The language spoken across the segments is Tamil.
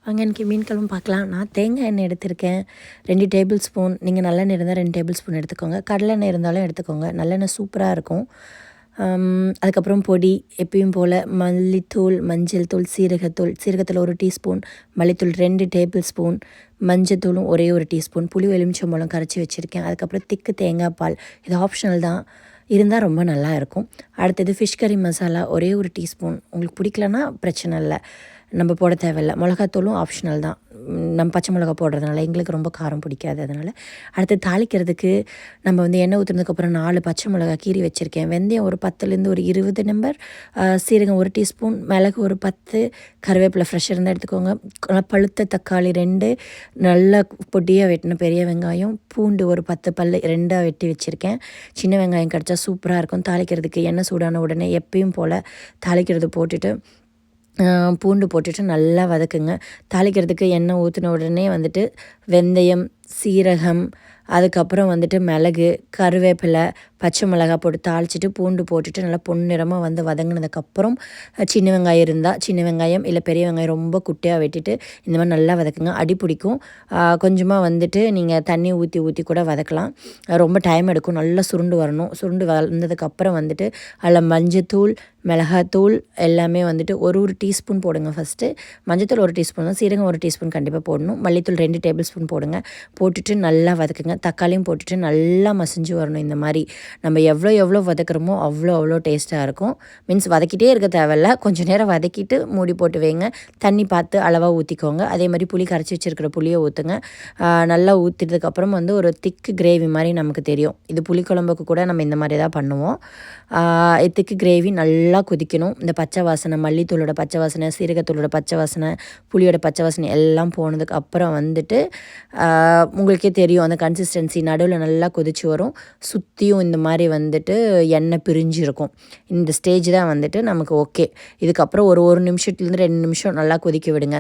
வாங்க இன்றைக்கி மீன் குழம்பு பார்க்கலாம். நான் தேங்காய் எண்ணெய் எடுத்திருக்கேன் 2 டேபிள் ஸ்பூன். நீங்கள் நல்லெண்ணெய் இருந்தால் 2 டேபிள் ஸ்பூன் எடுத்துக்கோங்க. கடலெண்ணெய் இருந்தாலும் எடுத்துக்கோங்க. நல்லெண்ணெய் சூப்பராக இருக்கும். அதுக்கப்புறம் பொடி எப்பயும் போல் மல்லித்தூள், மஞ்சள் தூள், சீரகத்தூள் 1 டீஸ்பூன், மல்லித்தூள் 2 டேபிள் ஸ்பூன், மஞ்சத்தூளும் ஒரே 1 டீஸ்பூன், புளி எலுமிச்சம்பழம் கரைச்சி வச்சுருக்கேன். அதுக்கப்புறம் திக்கு தேங்காய் பால். இது ஆப்ஷனல் தான், இருந்தால் ரொம்ப நல்லா இருக்கும். அடுத்தது ஃபிஷ் கறி மசாலா ஒரே 1 டீஸ்பூன். உங்களுக்கு பிடிக்கலன்னா பிரச்சனை இல்லை, நம்ம போட தேவையில்லை. மிளகாத்தூளும் ஆப்ஷனல் தான், நம்ம பச்சை மிளகா போடுறதுனால எங்களுக்கு ரொம்ப காரம் பிடிக்காது. அதனால் அடுத்து தாளிக்கிறதுக்கு நம்ம எண்ணெய் ஊற்றுனதுக்கப்புறம் 4 பச்சை மிளகா கீறி வச்சுருக்கேன். வெந்தயம் ஒரு 10லேருந்து ஒரு 20 நம்பர், சீரகம் 1 டீஸ்பூன், மிளகு ஒரு 10, கருவேப்பிலை ஃப்ரெஷ் இருந்தால் எடுத்துக்கோங்க. நல்லா பழுத்த தக்காளி 2, நல்லா பொடியாக வெட்டின பெரிய வெங்காயம், பூண்டு ஒரு 10 பல் 2ஆக வெட்டி வச்சுருக்கேன். சின்ன வெங்காயம் கிடச்சா சூப்பராக இருக்கும் தாளிக்கிறதுக்கு. எண்ணெய் சூடான உடனே எப்பயும் போல் தாளிக்கிறது போட்டுட்டு பூண்டு போட்டுட்டு நல்லா வதக்குங்க. தாளிக்கிறதுக்கு எண்ணெய் ஊற்றின உடனே வெந்தயம், சீரகம், அதுக்கப்புறம் மிளகு, கருவேப்பிலை, பச்சை மிளகா போட்டு தாளிச்சிட்டு பூண்டு போட்டுட்டு நல்லா பொன்னிறமாக வதங்கினதுக்கப்புறம் சின்ன வெங்காயம் இருந்தால் சின்ன வெங்காயம், இல்லை பெரிய வெங்காயம் ரொம்ப குட்டியாக வெட்டிட்டு இந்த மாதிரி நல்லா வதக்குங்க. அடி பிடிக்கும். கொஞ்சமாக நீங்கள் தண்ணி ஊற்றி கூட வதக்கலாம். ரொம்ப டைம் எடுக்கும். நல்லா சுருண்டு வரணும். சுருண்டு வந்ததுக்கப்புறம் அதில் மஞ்சத்தூள், மிளகாத்தூள் எல்லாமே ஒரு டீஸ்பூன் போடுங்க. ஃபஸ்ட்டு மஞ்சத்தூள் 1 டீஸ்பூன் தான், சீரகம் 1 டீஸ்பூன் கண்டிப்பாக போடணும். மல்லித்தூள் 2 டேபிள் ஸ்பூன் போடுங்க. போட்டுட்டு நல்லா வதக்குங்க. தக்காளியும் போட்டுட்டு நல்லா மசிஞ்சு வரணும். இந்த மாதிரி நம்ம எவ்வளோ வதக்குறோமோ அவ்வளோ டேஸ்ட்டாக இருக்கும். மீன்ஸ் வதக்கிட்டே இருக்க தேவையில்ல, கொஞ்சம் நேரம் வதக்கிட்டு மூடி போட்டு வைங்க. தண்ணி பார்த்து அளவாக ஊற்றிக்கோங்க. அதே மாதிரி புளி கரைச்சி வச்சுருக்கிற புளியை ஊற்றுங்க. நல்லா ஊற்றிட்டதுக்கப்புறம் ஒரு திக்கு கிரேவி மாதிரி நமக்கு தெரியும். இது புளிக்குழம்புக்கு கூட நம்ம இந்த மாதிரி தான் பண்ணுவோம். திக்கு கிரேவி நல்லா கொதிக்கணும். இந்த பச்சை வாசனை, மல்லித்தூளோட பச்சை வாசனை, சீரகத்தூளோட பச்சை வாசனை, புளியோட பச்சை வாசனை எல்லாம் போனதுக்கு அப்புறம் உங்களுக்கே தெரியும் அந்த கன்சிஸ்டன்சி. நடுவில் நல்லா கொதிச்சு வரும். சுற்றியும் இந்த மாதிரி எண்ணெய் பிரிஞ்சு இருக்கும். இந்த ஸ்டேஜ் தான் நமக்கு ஓகே. இதுக்கப்புறம் ஒரு நிமிஷத்துலேருந்து 2 நிமிஷம் நல்லா கொதிக்க விடுங்க.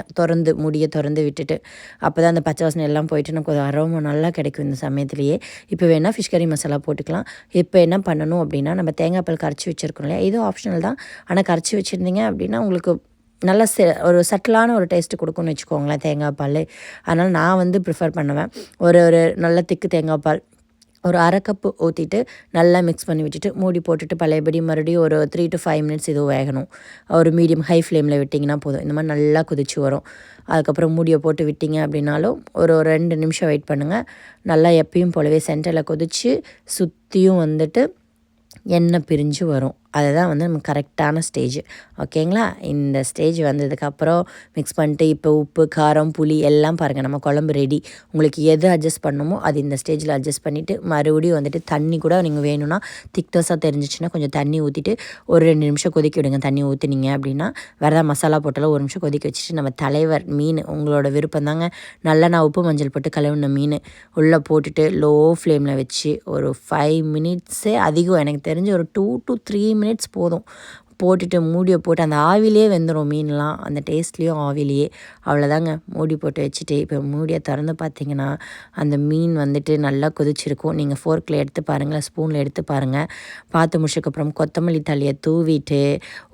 மூடியை திறந்து விட்டுட்டு. அப்போ தான் அந்த பச்சை வாசனை எல்லாம் போயிட்டு நமக்கு ஒரு அரோமா நல்லா கிடைக்கும் இந்த சமயத்துலேயே. இப்போ வேணால் ஃபிஷ் கறி மசாலா போட்டுக்கலாம். இப்போ என்ன பண்ணணும் அப்படின்னா, நம்ம தேங்காய் பால் கரைச்சி வச்சுருக்கோம் இல்லையா, இது ஆப்ஷனல் தான். ஆனால் கரைச்சி வச்சுருந்தீங்க அப்படின்னா உங்களுக்கு நல்லா ஒரு சட்டிலான ஒரு டேஸ்ட்டு கொடுக்குன்னு வச்சுக்கோங்களேன் தேங்காய் பால். அதனால் நான் ப்ரிஃபர் பண்ணுவேன். ஒரு நல்ல திக்கு தேங்காய் பால் ஒரு 1/2 கப்பு ஊற்றிட்டு நல்லா மிக்ஸ் பண்ணி விட்டுட்டு மூடி போட்டுட்டு பழையபடி மறுபடியும் ஒரு 3 to 5 மினிட்ஸ் இது வேகணும். ஒரு மீடியம் ஹை ஃப்ளேமில் விட்டிங்கன்னா போதும். இந்த மாதிரி நல்லா கொதிச்சு வரும். அதுக்கப்புறம் மூடியை போட்டு விட்டிங்க அப்படின்னாலும் ஒரு 2 நிமிஷம் வெயிட் பண்ணுங்கள். நல்லா எப்பயும் போலவே சென்டரில் கொதித்து சுற்றியும் எண்ணெய் பிரிஞ்சு வரும். அதுதான் நம்ம கரெக்டான ஸ்டேஜ். ஓகேங்களா? இந்த ஸ்டேஜ் வந்ததுக்கப்புறம் மிக்ஸ் பண்ணிட்டு இப்போ உப்பு, காரம், புளி எல்லாம் பாருங்கள், நம்ம குழம்பு ரெடி. உங்களுக்கு எது அட்ஜஸ்ட் பண்ணணுமோ அது இந்த ஸ்டேஜில் அட்ஜஸ்ட் பண்ணிவிட்டு மறுபடியும் தண்ணி கூட நீங்கள் வேணும்னா திக்னஸாக தெரிஞ்சிச்சுன்னா கொஞ்சம் தண்ணி ஊற்றிட்டு ஒரு 2 நிமிஷம் கொதிக்க விடுங்க. தண்ணி ஊற்றினீங்க அப்படின்னா வேறு மசாலா போட்டாலும் 1 நிமிஷம் கொதிக்க வச்சுட்டு நம்ம தலைவர் மீன் உங்களோட விருப்பம் தாங்க. நல்லா நான் உப்பு மஞ்சள் போட்டு கழுவின மீன் உள்ளே போட்டுட்டு லோ ஃப்ளேமில் வச்சு ஒரு 5 மினிட்ஸே அதிகம், எனக்கு தெரிஞ்சு ஒரு 2 to 3 மினிட்ஸ் போதும். போட்டுட்டு மூடியை போட்டு அந்த ஆவிலே வெந்துடும் மீன்லாம், அந்த டேஸ்ட்லேயும் ஆவிலேயே. அவ்வளோதாங்க. மூடி போட்டு வச்சுட்டு இப்போ மூடியை திறந்து பார்த்தீங்கன்னா அந்த மீன் நல்லா கொதிச்சிருக்கும். நீங்கள் ஃபோர்க்கில் எடுத்து பாருங்கள், ஸ்பூனில் எடுத்து பாருங்கள். பார்த்து முடிச்சதுக்கப்புறம் கொத்தமல்லி தழையை தூவிட்டு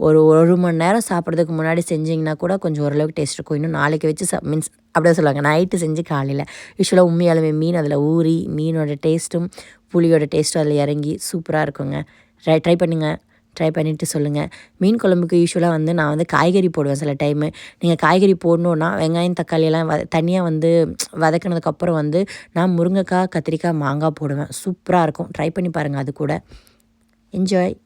ஒரு மணி நேரம் சாப்பிட்றதுக்கு முன்னாடி செஞ்சிங்கன்னா கூட கொஞ்சம் ஓரளவுக்கு டேஸ்ட் இருக்கும். இன்னும் நாளைக்கு வச்சு மீன்ஸ் அப்படியே சொல்லுவாங்க, நைட்டு செஞ்சு காலையில். யூஸ்வலாக உண்மையாலுமே மீன் அதில் ஊறி மீனோட டேஸ்ட்டும் புளியோட டேஸ்ட்டும் அதில் இறங்கி சூப்பராக இருக்குங்க. ட்ரை பண்ணுங்கள். ட்ரை பண்ணிவிட்டு சொல்லுங்கள். மீன் குழம்புக்கு யூஸ்வலாக நான் காய்கறி போடுவேன் சில டைமு. நீங்கள் காய்கறி போடணுன்னா வெங்காயம் தக்காளியெல்லாம் தனியாக வதக்கினதுக்கப்புறம் நான் முருங்கைக்காய், கத்திரிக்காய், மாங்காய் போடுவேன். சூப்பராக இருக்கும். ட்ரை பண்ணி பாருங்கள். அது கூட என்ஜாய்.